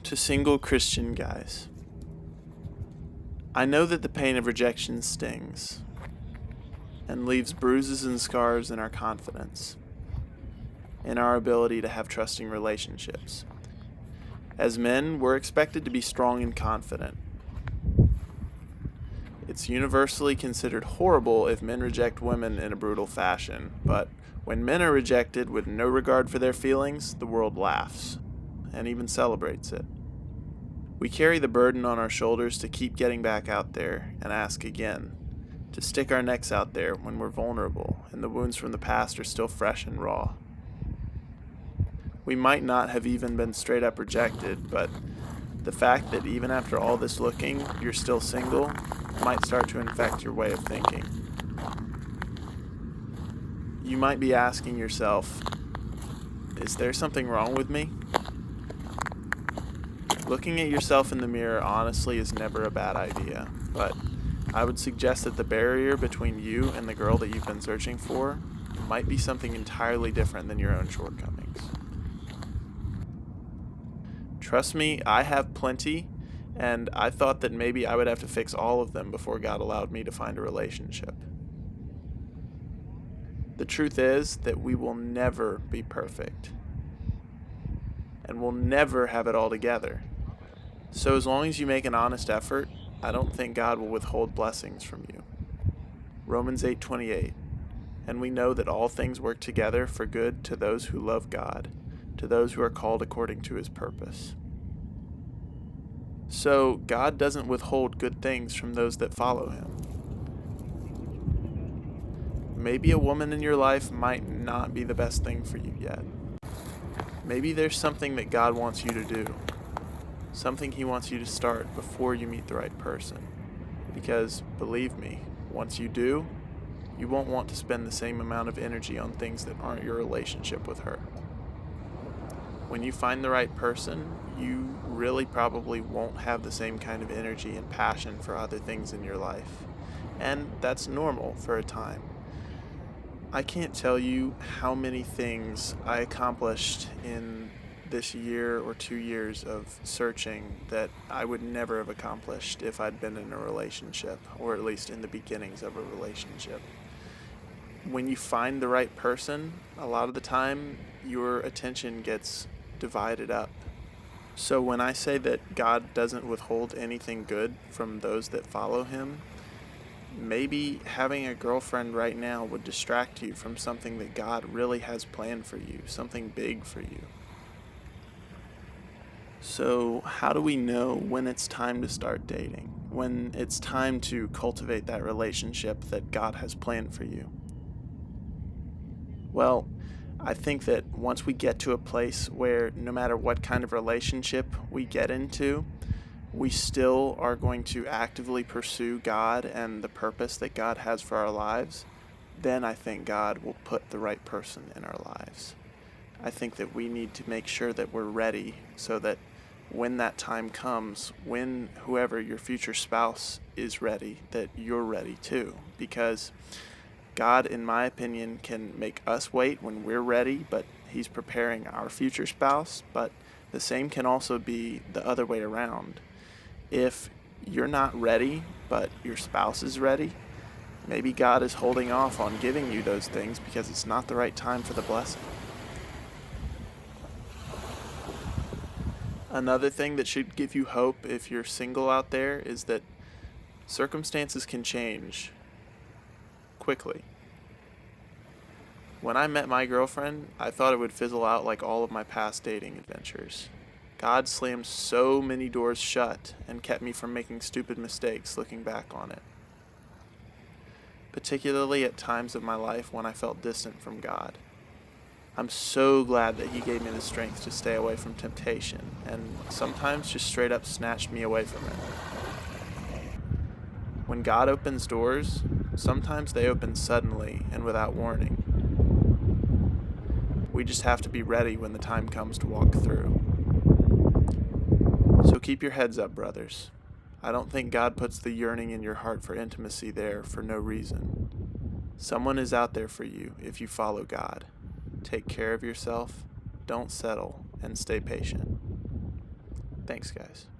To single Christian guys, I know that the pain of rejection stings and leaves bruises and scars in our confidence, in our ability to have trusting relationships. As men, we're expected to be strong and confident. It's universally considered horrible if men reject women in a brutal fashion, but when men are rejected with no regard for their feelings, the world laughs and even celebrates it. We carry the burden on our shoulders to keep getting back out there and ask again, to stick our necks out there when we're vulnerable and the wounds from the past are still fresh and raw. We might not have even been straight up rejected, but the fact that even after all this looking, you're still single might start to infect your way of thinking. You might be asking yourself, is there something wrong with me? Looking at yourself in the mirror honestly is never a bad idea, but I would suggest that the barrier between you and the girl that you've been searching for might be something entirely different than your own shortcomings. Trust me, I have plenty, and I thought that maybe I would have to fix all of them before God allowed me to find a relationship. The truth is that we will never be perfect, and we'll never have it all together. So as long as you make an honest effort, I don't think God will withhold blessings from you. Romans 8:28. And we know that all things work together for good to those who love God, to those who are called according to his purpose. So God doesn't withhold good things from those that follow him. Maybe a woman in your life might not be the best thing for you yet. Maybe there's something that God wants you to do. Something he wants you to start before you meet the right person. Because, believe me, once you do, you won't want to spend the same amount of energy on things that aren't your relationship with her. When you find the right person, you really probably won't have the same kind of energy and passion for other things in your life. And that's normal for a time. I can't tell you how many things I accomplished in this year or 2 years of searching that I would never have accomplished if I'd been in a relationship, or at least in the beginnings of a relationship. When you find the right person, a lot of the time your attention gets divided up. So when I say that God doesn't withhold anything good from those that follow him, maybe having a girlfriend right now would distract you from something that God really has planned for you, something big for you. So how do we know when it's time to start dating? When it's time to cultivate that relationship that God has planned for you? Well, I think that once we get to a place where no matter what kind of relationship we get into, we still are going to actively pursue God and the purpose that God has for our lives, then I think God will put the right person in our lives. I think that we need to make sure that we're ready so that when that time comes, when whoever your future spouse is ready, that you're ready too. Because God, in my opinion, can make us wait when we're ready, but he's preparing our future spouse. But the same can also be the other way around. If you're not ready, but your spouse is ready, maybe God is holding off on giving you those things because it's not the right time for the blessing. Another thing that should give you hope if you're single out there is that circumstances can change quickly. When I met my girlfriend, I thought it would fizzle out like all of my past dating adventures. God slammed so many doors shut and kept me from making stupid mistakes looking back on it. Particularly at times of my life when I felt distant from God. I'm so glad that he gave me the strength to stay away from temptation and sometimes just straight up snatched me away from it. When God opens doors, sometimes they open suddenly and without warning. We just have to be ready when the time comes to walk through. So keep your heads up, brothers. I don't think God puts the yearning in your heart for intimacy there for no reason. Someone is out there for you if you follow God. Take care of yourself, don't settle, and stay patient. Thanks, guys.